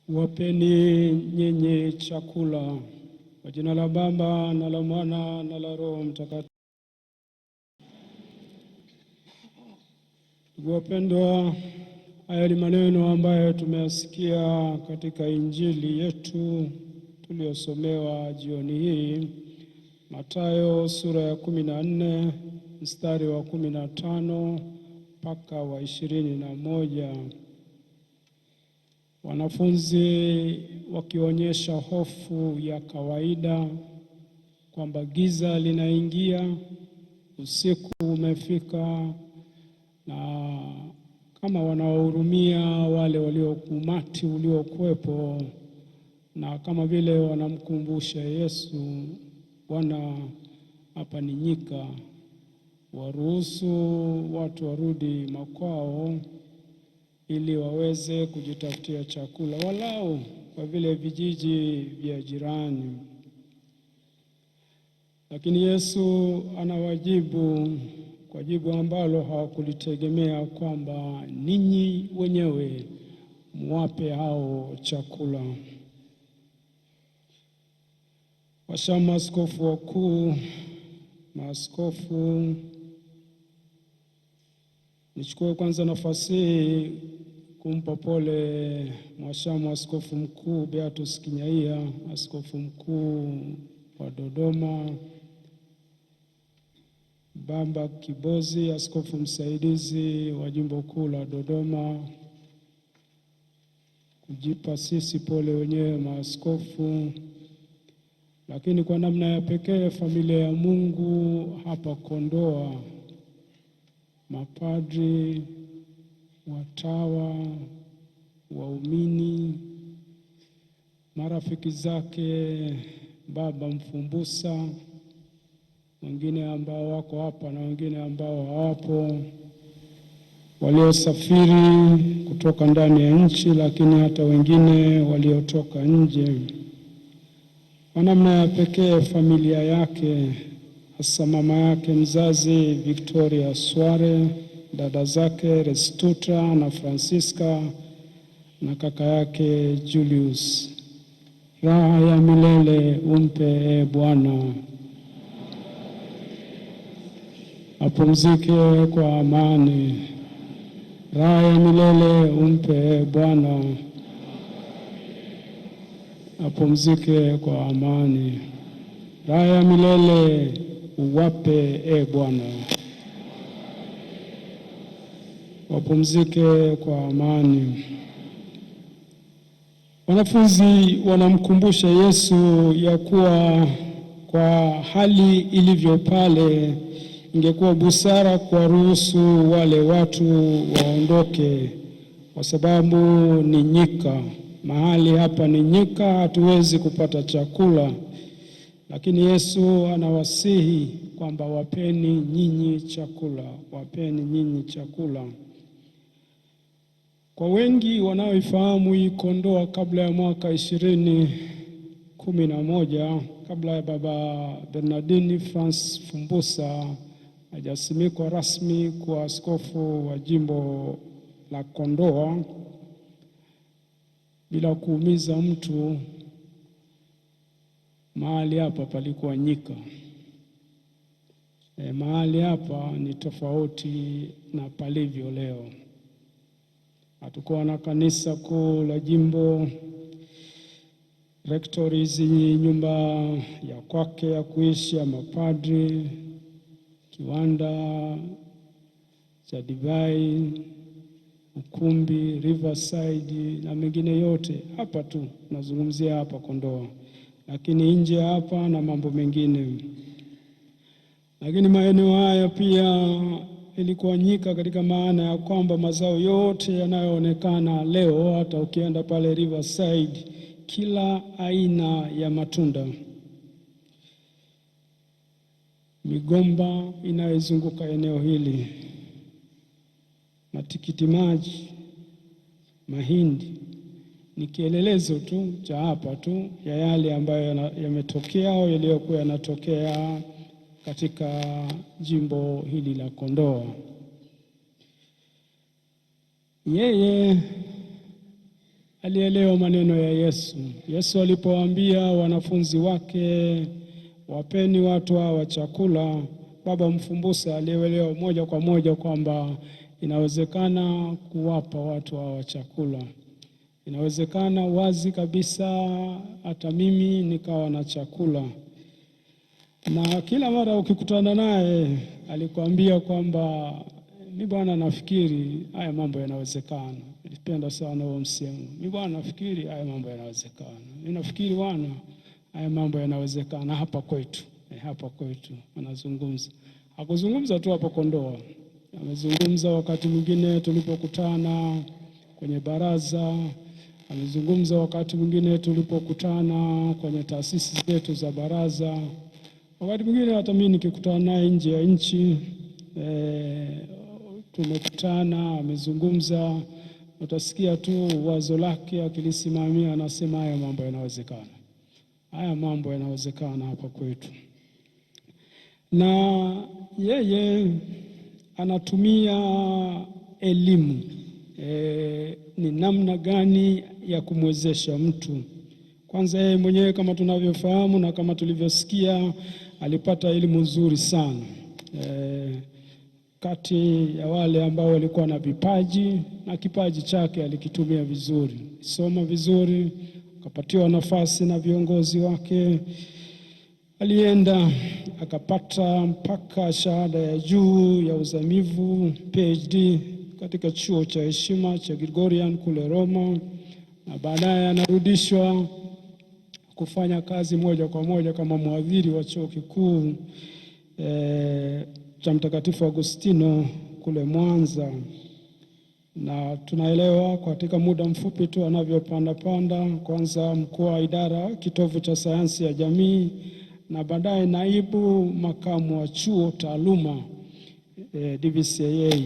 Wapeni nyinyi chakula. Kwa jina la Baba na la Mwana na la Roho Mtakatifu. Wapendwa, haya ni maneno ambayo tumeyasikia katika Injili yetu tuliyosomewa jioni hii, Mathayo sura ya 14 mstari wa 15 mpaka wa 21. Wanafunzi wakionyesha hofu ya kawaida kwamba giza linaingia, usiku umefika, na kama wanawahurumia wale umati uliokuwepo, na kama vile wanamkumbusha Yesu, Bwana, hapa ni nyika, waruhusu watu warudi makwao ili waweze kujitafutia chakula walau kwa vile vijiji vya jirani. Lakini Yesu anawajibu kwa jibu ambalo hawakulitegemea, kwamba ninyi wenyewe muwape hao chakula. Washamu, askofu wakuu, maaskofu, nichukue kwanza nafasi hii kumpa pole Mwashamu Askofu Mkuu Beatus Kinyaia, askofu mkuu wa Dodoma, Baba Kibozi, askofu msaidizi wa jimbo kuu la Dodoma, kujipa sisi pole wenyewe maaskofu, lakini kwa namna ya pekee familia ya Mungu hapa Kondoa, mapadri, watawa, waumini, marafiki zake Baba Mfumbusa, wengine ambao wako hapa na wengine ambao hawapo, waliosafiri kutoka ndani ya nchi, lakini hata wengine waliotoka nje. Kwa namna ya pekee familia yake, hasa mama yake mzazi Victoria Sware, dada zake Restuta na Francisca na kaka yake Julius. Raha ya milele umpe Bwana, apumzike kwa amani. Raha ya milele umpe Bwana, apumzike kwa amani. Raha ya milele uwape Bwana, wapumzike kwa amani. Wanafunzi wanamkumbusha Yesu ya kuwa kwa hali ilivyo pale, ingekuwa busara kuwaruhusu wale watu waondoke, kwa sababu ni nyika. Mahali hapa ni nyika, hatuwezi kupata chakula. Lakini Yesu anawasihi kwamba wapeni nyinyi chakula, wapeni nyinyi chakula. Kwa wengi wanaoifahamu hii Kondoa kabla ya mwaka 2011, kabla ya Baba Bernardini Francis Fumbusa hajasimikwa rasmi kuwa askofu wa jimbo la Kondoa, bila kuumiza mtu, mahali hapa palikuwa nyika. Mahali hapa ni tofauti na palivyo leo. Hatukuwa na kanisa kuu la jimbo, rectories, nyumba ya kwake ya kuishi ya mapadri, kiwanda cha divai, ukumbi, Riverside na mengine yote. Hapa tu nazungumzia hapa Kondoa, lakini nje hapa na mambo mengine. Lakini maeneo haya pia ilikuwa nyika katika maana ya kwamba mazao yote yanayoonekana leo, hata ukienda pale Riverside, kila aina ya matunda, migomba inayozunguka eneo hili, matikiti maji, mahindi, ni kielelezo tu cha hapa tu ya yale ambayo yametokea au yaliyokuwa yanatokea katika jimbo hili la Kondoa. Yeye alielewa maneno ya Yesu. Yesu alipowaambia wanafunzi wake, wapeni watu hawa chakula, baba Mfumbusa alielewa moja kwa moja kwamba inawezekana kuwapa watu hawa chakula. Inawezekana wazi kabisa hata mimi nikawa na chakula. Na kila mara ukikutana naye alikwambia kwamba mimi bwana nafikiri haya mambo yanawezekana. Nilipenda sana huo msemo. Mimi bwana nafikiri haya mambo yanawezekana. Mimi nafikiri bwana haya mambo yanawezekana hapa kwetu. Hapa kwetu anazungumza. Hakuzungumza tu hapo Kondoa. Amezungumza wakati mwingine tulipokutana kwenye baraza, amezungumza wakati mwingine tulipokutana kwenye taasisi zetu za baraza. Wakati mwingine hata mimi nikikutana naye nje ya nchi, tumekutana, amezungumza, utasikia tu wazo lake akilisimamia, anasema haya mambo yanawezekana. Haya mambo yanawezekana hapa kwetu. Na yeye anatumia elimu. Ni namna gani ya kumwezesha mtu. Kwanza yeye mwenyewe kama tunavyofahamu na kama tulivyosikia alipata elimu nzuri sana. Kati ya wale ambao walikuwa na vipaji na kipaji chake alikitumia vizuri. Soma vizuri, akapatiwa nafasi na viongozi wake. Alienda akapata mpaka shahada ya juu ya uzamivu PhD katika chuo cha heshima cha Gregorian kule Roma, na baadaye anarudishwa kufanya kazi moja kwa moja kama mwadhiri wa chuo kikuu cha Mtakatifu Agustino kule Mwanza. Na tunaelewa katika muda mfupi tu anavyopanda kwanza mkuu wa idara kitovu cha sayansi ya jamii, na baadaye naibu makamu wa chuo taaluma DVCA.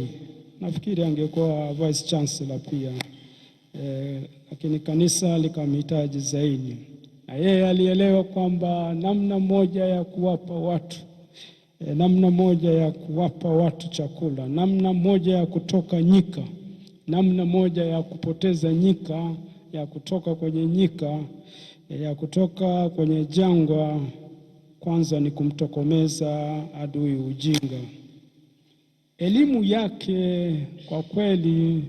Nafikiri angekuwa vice chancellor pia, lakini kanisa likamhitaji zaidi. Na yeye alielewa kwamba namna moja ya kuwapa watu chakula, namna moja ya kutoka nyika, namna moja ya kupoteza nyika, ya kutoka kwenye nyika, ya kutoka kwenye jangwa, kwanza ni kumtokomeza adui ujinga. Elimu yake kwa kweli,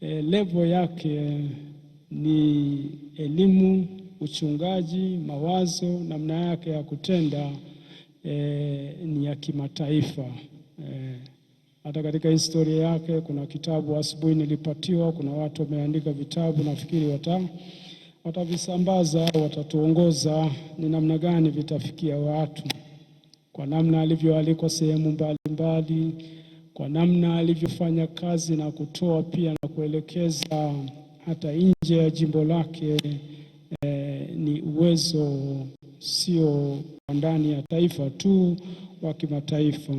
level yake ni elimu, uchungaji, mawazo, namna yake ya kutenda ni ya kimataifa. Hata katika historia yake kuna kitabu asubuhi nilipatiwa, kuna watu wameandika vitabu, nafikiri watavisambaza, watatuongoza ni namna gani vitafikia watu, kwa namna alivyoalikwa sehemu mbalimbali, kwa namna alivyofanya kazi na kutoa pia na kuelekeza hata nje ya jimbo lake. Ni uwezo sio ndani ya taifa tu, wa kimataifa.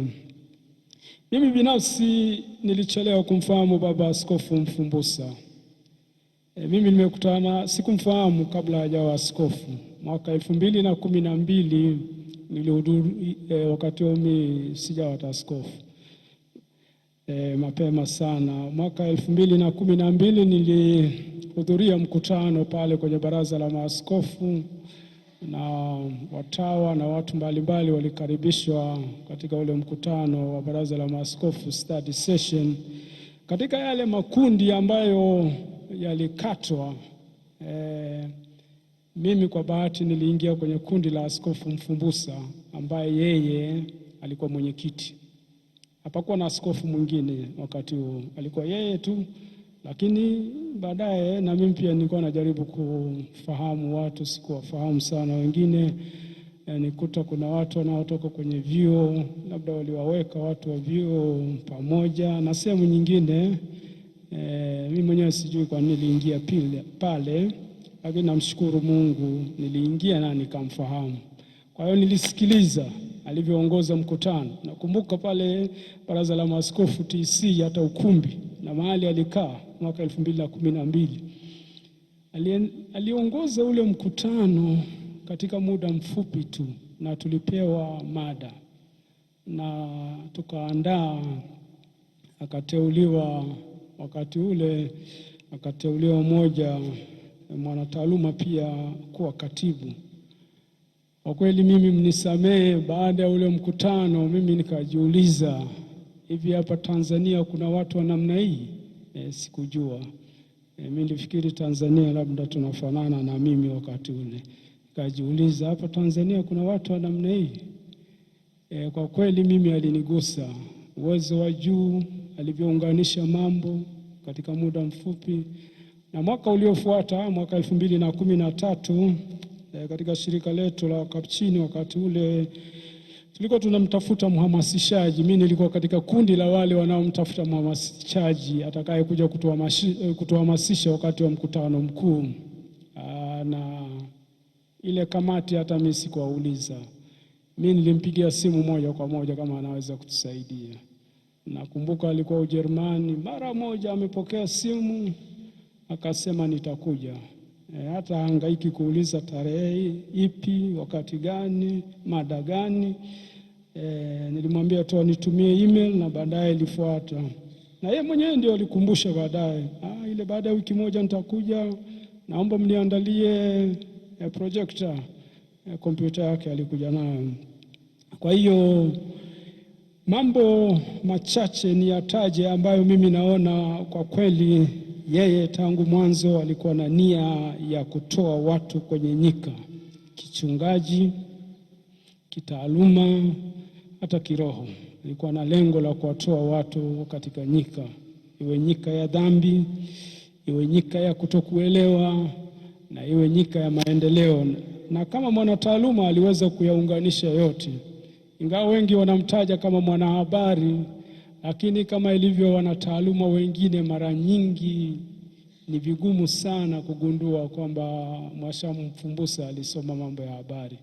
Mimi binafsi nilichelewa kumfahamu Baba Askofu Mfumbusa. Mimi sikumfahamu kabla hajawa askofu. Mwaka 2012 nilihudhuria, wakati mimi sijawa askofu. Mapema sana. Mwaka 2012 nilihudhuria mkutano pale kwenye baraza la maaskofu, na watawa na watu mbalimbali walikaribishwa katika ule mkutano wa baraza la maaskofu study session. Katika yale makundi ambayo yalikatwa, mimi kwa bahati niliingia kwenye kundi la Askofu Mfumbusa ambaye yeye alikuwa mwenyekiti. Hapakuwa na askofu mwingine wakati huo, alikuwa yeye tu. Lakini baadaye na mimi pia nilikuwa najaribu kufahamu watu, sikuwafahamu sana wengine. Nikuta kuna watu wanaotoka kwenye vyuo, labda waliwaweka watu wa vyuo pamoja na sehemu nyingine. Mimi mwenyewe sijui kwa nini niliingia pale, lakini namshukuru Mungu niliingia na nikamfahamu. Kwa hiyo nilisikiliza alivyoongoza mkutano. Nakumbuka pale baraza la maaskofu TC, hata ukumbi na mahali alikaa mwaka 2012. Aliongoza ule mkutano katika muda mfupi tu, na tulipewa mada na tukaandaa. Akateuliwa wakati ule, akateuliwa mmoja mwanataaluma pia kuwa katibu. Kwa kweli mimi mnisamehe, baada ya ule mkutano mimi nikajiuliza, hivi hapa Tanzania kuna watu wa namna hii? Sikujua. Mimi nilifikiri Tanzania labda tunafanana na mimi wakati ule. Nikajiuliza, hapa Tanzania kuna watu wa namna hii? Kwa kweli mimi alinigusa uwezo wa juu, alivyounganisha mambo katika muda mfupi. Na mwaka uliofuata, mwaka 2013, katika shirika letu la Kapuchini, wakati ule tulikuwa tunamtafuta mhamasishaji. Mimi nilikuwa katika kundi la wale wanaomtafuta mhamasishaji atakaye kuja kutuhamasisha wakati wa mkutano mkuu. Na ile kamati hata mimi sikuwauliza. Mimi nilimpigia simu moja kwa moja kama anaweza kutusaidia. Nakumbuka alikuwa Ujerumani, mara moja amepokea simu akasema nitakuja. Hata hangaiki kuuliza tarehe ipi, wakati gani, mada gani. Nilimwambia tu nitumie email na baadaye ilifuata. Na yeye mwenyewe ndio alikumbusha baadaye. Ile baada ya wiki moja nitakuja, naomba mniandalie projector. Kompyuta yake alikuja nayo. Kwa hiyo mambo machache ni yataje ambayo mimi naona kwa kweli yeye tangu mwanzo alikuwa na nia ya kutoa watu kwenye nyika, kichungaji, kitaaluma, hata kiroho. Alikuwa na lengo la kuwatoa watu katika nyika, iwe nyika ya dhambi, iwe nyika ya kutokuelewa, na iwe nyika ya maendeleo. Na kama mwanataaluma aliweza kuyaunganisha yote. Ingawa wengi wanamtaja kama mwanahabari, lakini kama ilivyo wanataaluma wengine, mara nyingi ni vigumu sana kugundua kwamba Mwashamu Mfumbusa alisoma mambo ya habari.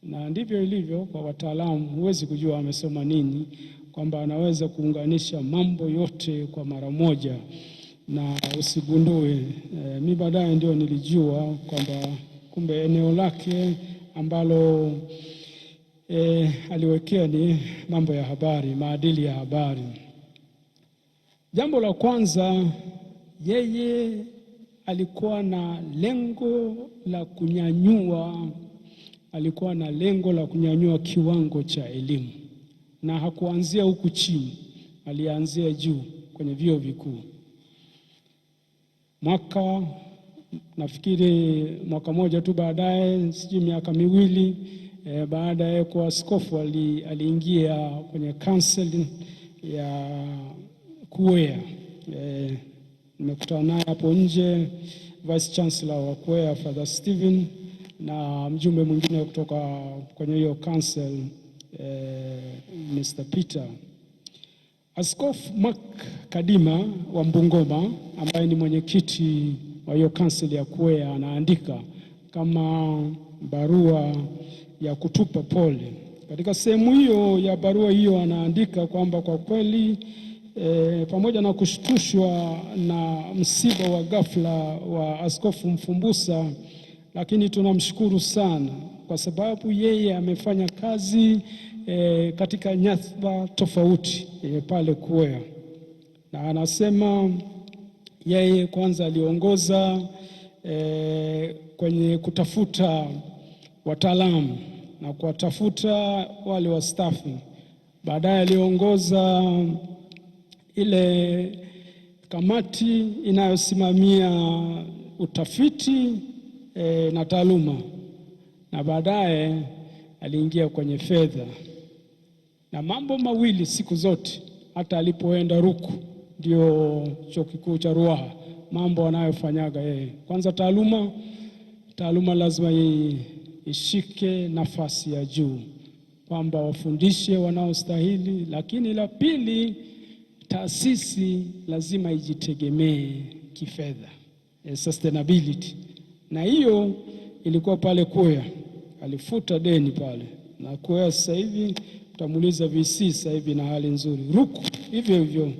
Na ndivyo ilivyo kwa wataalamu, huwezi kujua amesoma nini, kwamba anaweza kuunganisha mambo yote kwa mara moja na usigundue. Mimi baadaye ndio nilijua kwamba kumbe eneo lake ambalo aliwekea ni mambo ya habari, maadili ya habari. Jambo la kwanza, yeye alikuwa na lengo la kunyanyua kiwango cha elimu, na hakuanzia huku chini, alianzia juu kwenye vyuo vikuu. Nafikiri mwaka moja tu baadaye, sijui miaka miwili baada ya kuwa askofu, aliingia kwenye council ya Kuea. Nimekutana naye hapo nje, Vice Chancellor wa Kuea Father Stephen, na mjumbe mwingine kutoka kwenye hiyo council Mr. Peter. Askofu Mark Kadima wa Mbungoma, ambaye ni mwenyekiti wa hiyo council ya Kuea, anaandika kama barua ya kutupa pole. Katika sehemu hiyo ya barua hiyo anaandika kwamba kwa kweli pamoja na kushtushwa na msiba wa ghafla wa Askofu Mfumbusa, lakini tunamshukuru sana kwa sababu yeye amefanya kazi katika nyadhifa tofauti pale Kuea. Na anasema yeye kwanza aliongoza kwenye kutafuta wataalamu na kuwatafuta wale wa stafi. Baadaye aliongoza ile kamati inayosimamia utafiti na taaluma, na baadaye aliingia kwenye fedha. Na mambo mawili siku zote, hata alipoenda Ruku, ndio chuo kikuu cha Ruaha, mambo anayofanyaga yeye, kwanza taaluma lazima ishike nafasi ya juu, kwamba wafundishe wanaostahili. Lakini la pili, taasisi lazima ijitegemee kifedha, sustainability. Na hiyo ilikuwa pale Kuea, alifuta deni pale. Na Kuea sasa hivi utamuuliza VC sasa hivi na hali nzuri. Ruku hivyo hivyo.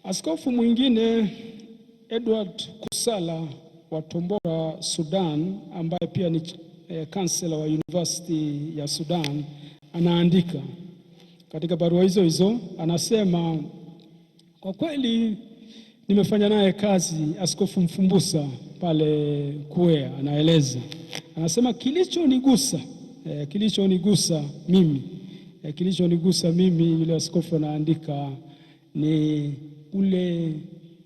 Askofu mwingine Edward Kusala wa Tombora, Sudan, ambaye pia ni kansela wa University ya Sudan, anaandika katika barua hizo, anasema kwa kweli nimefanya naye kazi Askofu Mfumbusa pale Kuea, anaeleza, anasema kilichonigusa mimi, yule askofu anaandika, ni ule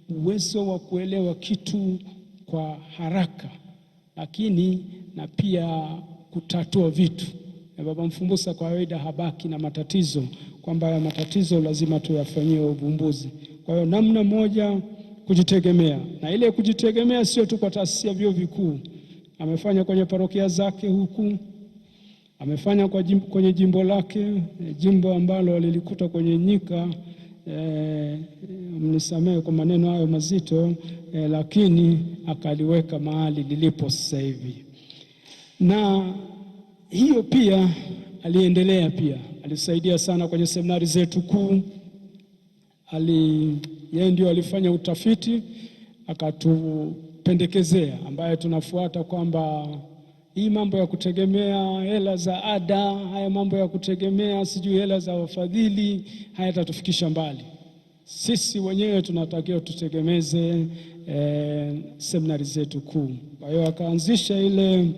uwezo wa kuelewa kitu kwa haraka, lakini na pia kutatua vitu. Baba Mfumbusa kwa kawaida habaki na matatizo, kwamba haya matatizo lazima tuyafanyie uvumbuzi. Kwa hiyo namna moja kujitegemea, na ile kujitegemea sio tu kwa taasisi ya vyuo vikuu, amefanya kwenye parokia zake huku, amefanya kwenye jimbo lake, jimbo ambalo alilikuta kwenye nyika, mnisamehe kwa maneno hayo mazito, lakini akaliweka mahali lilipo sasa hivi. Na hiyo pia aliendelea, pia alisaidia sana kwenye seminari zetu kuu. Yeye ndio alifanya utafiti akatupendekezea, ambaye tunafuata, kwamba hii mambo ya kutegemea hela za ada, haya mambo ya kutegemea sijui hela za wafadhili, hayatatufikisha mbali. Sisi wenyewe tunatakiwa tutegemeze seminari zetu kuu. Kwa hiyo akaanzisha ile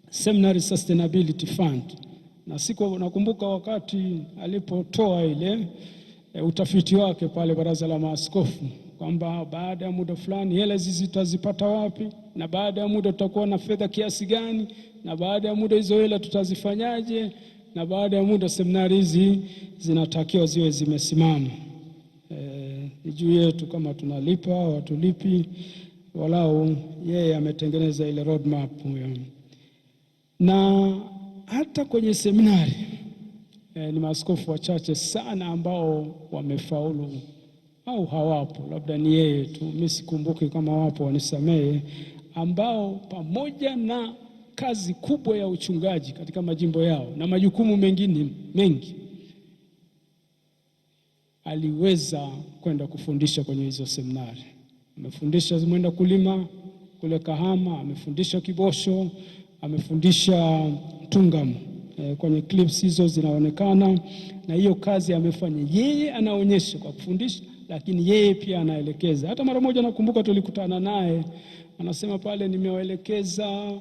Seminary Sustainability Fund, na nakumbuka wakati alipotoa ile utafiti wake pale Baraza la Maaskofu, kwamba baada ya muda fulani hela hizi tutazipata wapi, na baada ya muda tutakuwa na fedha kiasi gani, na baada ya muda hizo hela tutazifanyaje, na baada ya muda seminari hizi zinatakiwa ziwe zimesimama. Juu yetu kama tunalipa au hatulipi, walau yeye ametengeneza ile roadmap huyo. Na hata kwenye seminari ni maaskofu wachache sana ambao wamefaulu, au hawapo, labda ni yeye tu, mimi sikumbuki kama wapo, wanisamehe, ambao pamoja na kazi kubwa ya uchungaji katika majimbo yao na majukumu mengine mengi, aliweza kwenda kufundisha kwenye hizo seminari. Amefundisha Mwenda Kulima kule Kahama, amefundisha Kibosho, amefundisha Tungamo. Kwenye clips hizo zinaonekana, na hiyo kazi amefanya yeye, anaonyesha kwa kufundisha, lakini yeye pia anaelekeza. Hata mara moja nakumbuka tulikutana naye, anasema pale, nimewaelekeza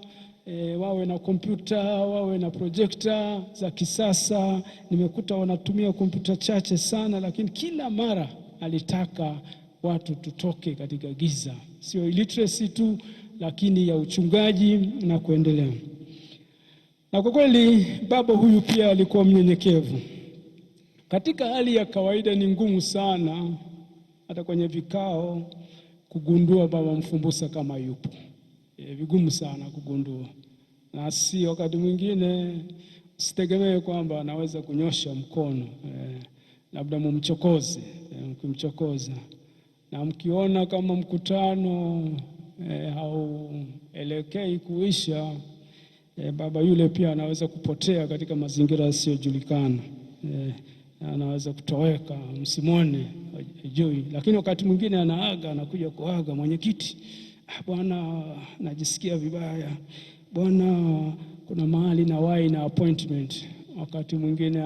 wawe na kompyuta, wawe na projekta za kisasa. Nimekuta wanatumia kompyuta chache sana, lakini kila mara alitaka watu tutoke katika giza, sio illiteracy tu, lakini ya uchungaji na kuendelea. Na kwa kweli baba huyu pia alikuwa mnyenyekevu. Katika hali ya kawaida ni ngumu sana hata kwenye vikao kugundua Baba Mfumbusa kama yupo. Vigumu sana kugundua. Na si wakati mwingine sitegemee kwamba anaweza kunyosha mkono. Labda mumchokoze, mkimchokoza. Na mkiona kama mkutano hauelekei kuisha, baba yule pia anaweza kupotea katika mazingira yasiyojulikana. Anaweza kutoweka, msimone hajui. Lakini wakati mwingine anaaga, anakuja kuaga, mwenyekiti, bwana najisikia vibaya, bwana kuna mahali na wahi na appointment. Wakati mwingine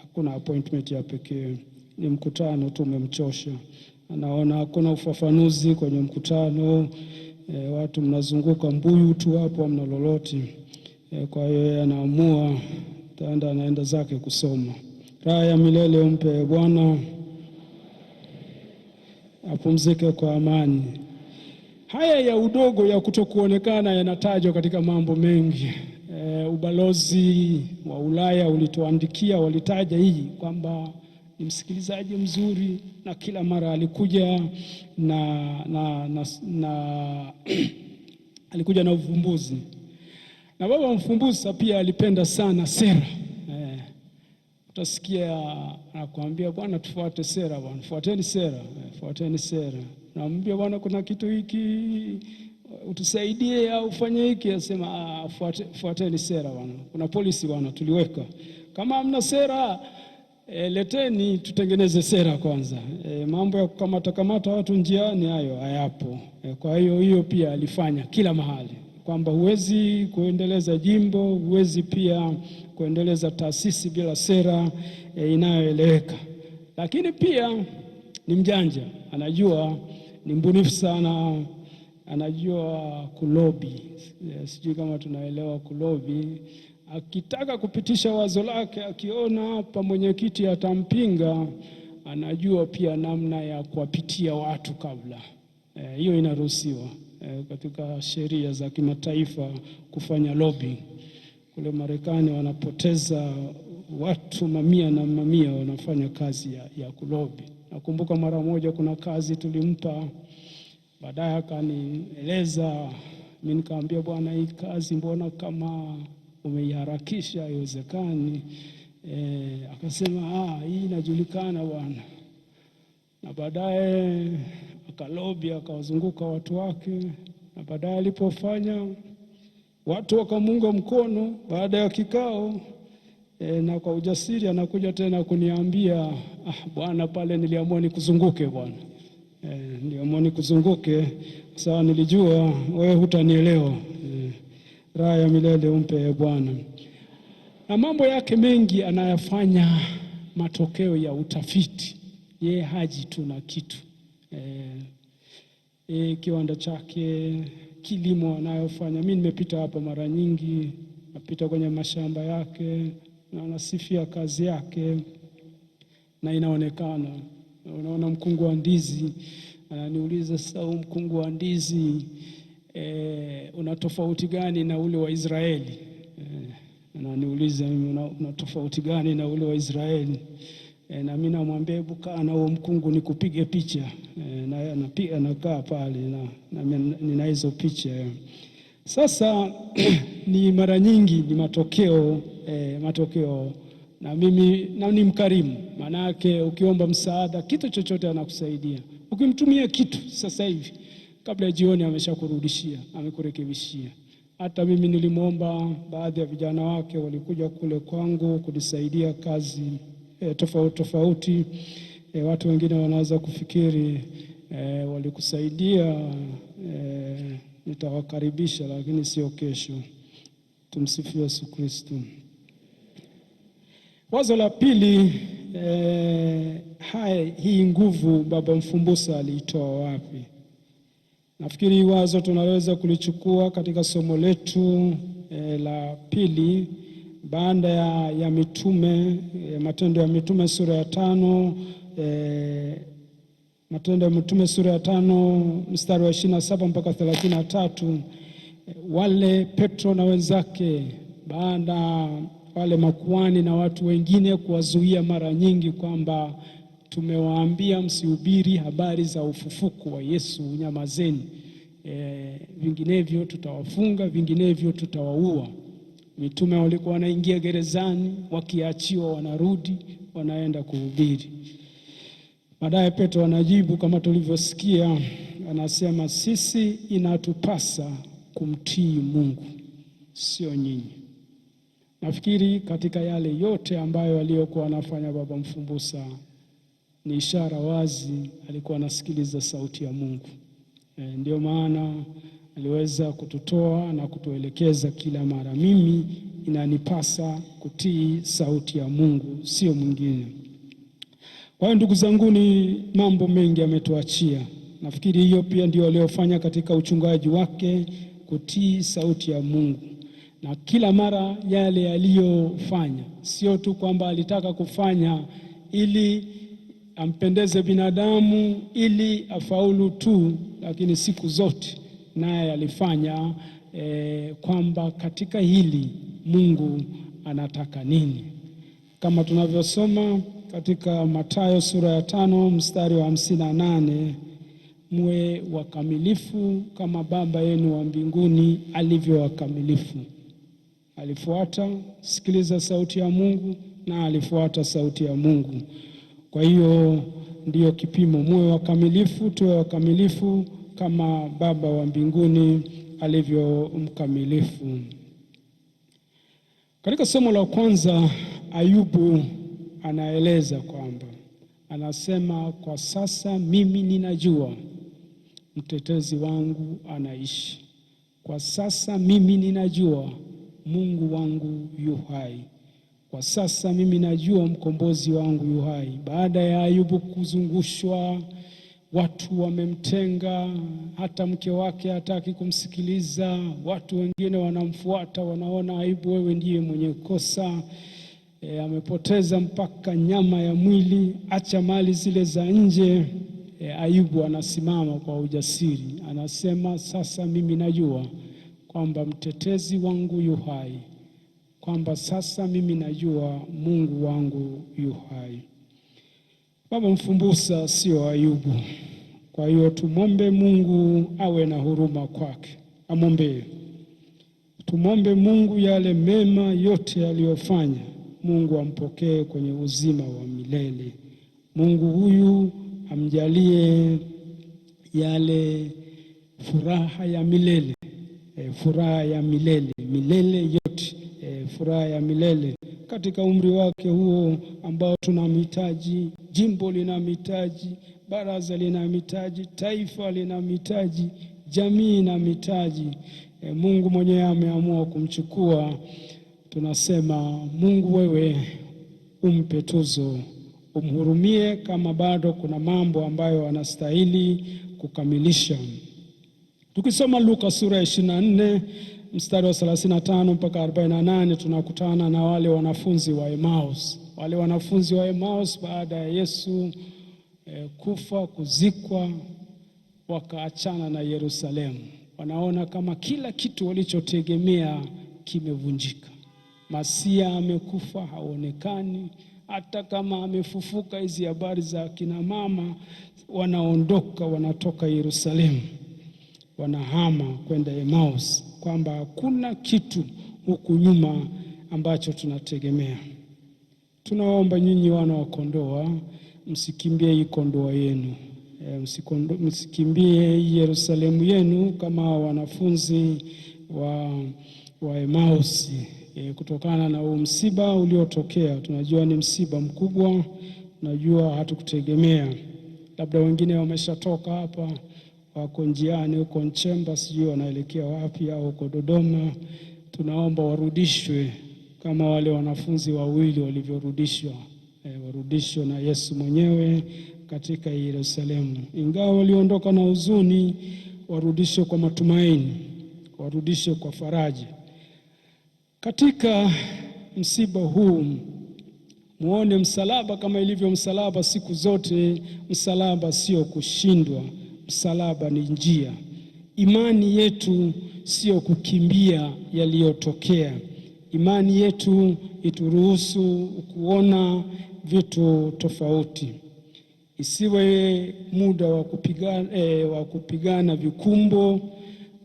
hakuna appointment ya pekee, ni mkutano tu umemchosha. Anaona hakuna ufafanuzi kwenye mkutano, watu mnazunguka mbuyu tu hapo, hamna lolote. Kwa hiyo anaamua anaenda zake kusoma. Raha ya milele umpe Bwana, apumzike kwa amani. Haya ya udogo ya kutokuonekana yanatajwa katika mambo mengi. Ubalozi wa Ulaya ulituandikia, walitaja hii kwamba ni msikilizaji mzuri, na kila mara alikuja alikuja na uvumbuzi. Na Baba Mfumbusa pia alipenda sana sera. Utasikia anakuambia, bwana tufuate sera, bwana fuateni sera, fuateni sera. Naambia bwana kuna kitu hiki utusaidie au ufanye hiki, asema fuateni sera bwana. Kuna policy bwana tuliweka. Kama hamna sera, leteni tutengeneze sera kwanza. Mambo ya kukamata watu njiani hayo hayapo. Kwa hiyo pia alifanya kila mahali, kwamba huwezi kuendeleza jimbo, huwezi pia kuendeleza taasisi bila sera inayoeleweka. Lakini pia ni mjanja, anajua, ni mbunifu sana. anajua kulobi. Sijui kama tunaelewa kulobi. Akitaka kupitisha wazo lake, akiona hapa mwenyekiti atampinga, anajua pia namna ya kuwapitia watu kabla. Hiyo inaruhusiwa katika sheria za kimataifa kufanya lobby. Kule Marekani wanapoteza watu mamia na mamia wanafanya kazi ya kulobi. Nakumbuka mara moja kuna kazi tulimpa, baadaye akanieleza, mimi nikamwambia, bwana, hii kazi mbona kama umeiharakisha, haiwezekani. Akasema hii inajulikana bwana. Na baadaye akalobi, akawazunguka watu wake, na baadaye alipofanya watu wakamunga mkono baada ya kikao, na kwa ujasiri anakuja tena kuniambia, bwana, pale niliamua nikuzunguke bwana. Niliamua nikuzunguke sawa, nilijua wewe hutanielewa. Raha ya milele umpe Bwana. Na mambo yake mengi anayafanya matokeo ya utafiti. Yeye haji tu na kitu. Kiwanda chake, kilimo anayofanya. Mimi nimepita hapa mara nyingi, napita kwenye mashamba yake na nasifia kazi yake, na inaonekana. Unaona mkungu wa ndizi, ananiuliza, sasa mkungu wa ndizi una tofauti gani na ule wa Israeli? Ananiuliza mimi, una tofauti gani na ule wa Israeli? Na mimi namwambia, hebu kaa na huo mkungu nikupige picha. Na anapiga, nakaa pale na nina hizo picha. Sasa ni mara nyingi ni matokeo, na mimi ni mkarimu. Maana yake ukiomba msaada, kitu chochote anakusaidia. Ukimtumia kitu sasa hivi, kabla ya jioni ameshakurudishia, amekurekebishia. Hata mimi nilimwomba baadhi ya vijana wake, walikuja kule kwangu kunisaidia kazi tofauti. Watu wengine wanaweza kufikiri walikusaidia, nitawakaribisha, lakini sio kesho. Tumsifu Yesu Kristo. Wazo la pili, hii nguvu Baba Mfumbusa aliitoa wapi? Nafikiri wazo tunaweza kulichukua katika somo letu la pili baada ya mitume, Matendo ya Mitume sura ya 5, Matendo ya Mitume sura ya 5 mstari wa 27 mpaka 33. Wale Petro na wenzake, baada wale makuhani na watu wengine kuwazuia mara nyingi kwamba tumewaambia msihubiri habari za ufufuko wa Yesu, nyamazeni, vinginevyo tutawafunga, vinginevyo tutawaua. Mitume walikuwa wanaingia gerezani, wakiachiwa wanarudi, wanaenda kuhubiri. Baadaye Petro anajibu kama tulivyosikia, anasema, sisi inatupasa kumtii Mungu, sio nyinyi. Nafikiri katika yale yote ambayo aliyokuwa anafanya Baba Mfumbusa, ni ishara wazi alikuwa anasikiliza sauti ya Mungu. Ndio maana aliweza kututoa na kutuelekeza kila mara, mimi inanipasa kutii sauti ya Mungu, sio mwingine. Kwa hiyo ndugu zangu, ni mambo mengi ametuachia. Nafikiri hiyo pia ndio aliyofanya katika uchungaji wake, kutii sauti ya Mungu. Na kila mara yale aliyofanya, sio tu kwamba alitaka kufanya ili ampendeze binadamu, ili afaulu tu, lakini siku zote naye alifanya kwamba katika hili Mungu anataka nini. Kama tunavyosoma katika Mathayo sura ya 5 mstari wa 58, mwe wakamilifu kama Baba yenu wa mbinguni alivyo wakamilifu. Alifuata, sikiliza sauti ya Mungu, na alifuata sauti ya Mungu. Kwa hiyo ndiyo kipimo, mwe wakamilifu, tuwe wakamilifu kama Baba wa mbinguni alivyo mkamilifu. Katika somo la kwanza, Ayubu anaeleza kwamba, anasema, kwa sasa mimi ninajua mtetezi wangu anaishi. Kwa sasa mimi ninajua Mungu wangu yu hai. Kwa sasa mimi najua mkombozi wangu yu hai. Baada ya Ayubu kuzungushwa, watu wamemtenga, hata mke wake hataki kumsikiliza, watu wengine wanamfuata, wanaona aibu, wewe ndiye mwenye kosa. Amepoteza mpaka nyama ya mwili, acha mali zile za nje. Ayubu anasimama kwa ujasiri, anasema sasa mimi najua kwamba mtetezi wangu yu hai, kwamba sasa mimi najua Mungu wangu yu hai. Baba mfumbusa sio Ayubu. Kwa hiyo tumombe Mungu awe na huruma kwake, amwombee. Tumombe Mungu yale mema yote aliyofanya, Mungu ampokee kwenye uzima wa milele. Mungu huyu amjalie yale furaha ya milele, furaha ya milele, milele yote, furaha ya milele katika umri wake huo ambao tunamhitaji. Jimbo linamhitaji, baraza linamhitaji, taifa linamhitaji, jamii inamhitaji. Mungu mwenyewe ameamua kumchukua. Tunasema Mungu, wewe umpe tuzo, umhurumie kama bado kuna mambo ambayo anastahili kukamilisha. Tukisoma Luka sura ya 24 mstari wa 35 mpaka 48, tunakutana na wale wanafunzi wa Emmaus. Wale wanafunzi wa Emmaus baada ya Yesu kufa, kuzikwa, wakaachana na Yerusalemu. Wanaona kama kila kitu walichotegemea kimevunjika. Masia amekufa, haonekani. Hata kama amefufuka, hizi habari za kina mama, wanaondoka, wanatoka Yerusalemu, wanahama kwenda Emmaus, kwamba hakuna kitu huku nyuma ambacho tunategemea. Tunaomba nyinyi wana wa Kondoa, msikimbie hii Kondoa yenu, msikimbie Yerusalemu yenu kama wanafunzi wa Emmaus, kutokana na msiba uliotokea. Tunajua ni msiba mkubwa, tunajua hatukutegemea. Labda wengine wameshatoka hapa, wako njiani huko Nchemba, sijui wanaelekea wapi, au huko Dodoma. Tunaomba warudishwe kama wale wanafunzi wawili walivyorudishwa, warudishwe na Yesu mwenyewe katika Yerusalemu. Ingawa waliondoka na huzuni, warudishwe kwa matumaini, warudishwe kwa faraja. Katika msiba huu muone msalaba kama ilivyo msalaba siku zote. Msalaba sio kushindwa, msalaba ni njia. Imani yetu sio kukimbia yaliyotokea. Imani yetu ituruhusu kuona vitu tofauti. Isiwe muda wa kupigana vikumbo,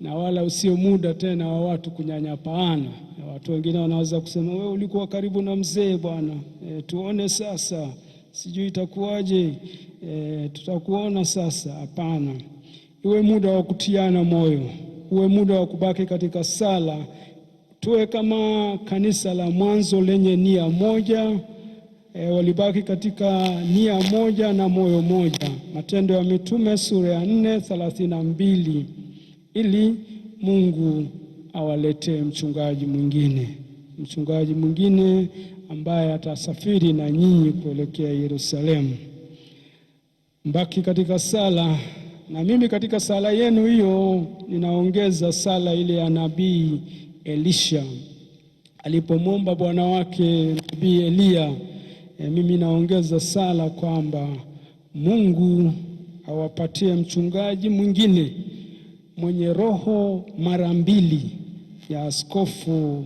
na wala usio muda tena wa watu kunyanyapaana. Watu wengine wanaweza kusema, wewe ulikuwa karibu na mzee bwana, tuone sasa, sijui itakuwaje, tutakuona sasa. Hapana. Iwe muda wa kutiana moyo, uwe muda wa kubaki katika sala. Tuwe kama kanisa la mwanzo lenye nia moja, walibaki katika nia moja na moyo moja. Matendo ya Mitume sura ya 4:32, ili Mungu awaletee mchungaji mwingine ambaye atasafiri na nyinyi kuelekea Yerusalemu. Mbaki katika sala, na mimi katika sala yenu hiyo ninaongeza sala ile ya nabii Elisha alipomwomba bwana wake nabii Eliya. Mimi naongeza sala kwamba Mungu awapatie mchungaji mwingine mwenye roho mara mbili ya Askofu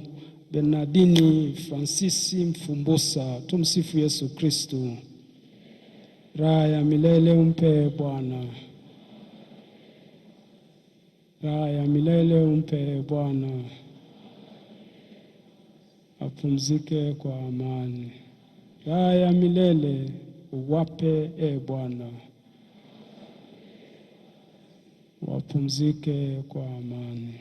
Bernardini Fransisi Mfumbusa. Tumsifu Yesu Kristo. Raha ya milele umpe Bwana, raha ya milele umpe Bwana, apumzike kwa amani. Raha ya milele uwape Bwana, wapumzike kwa amani.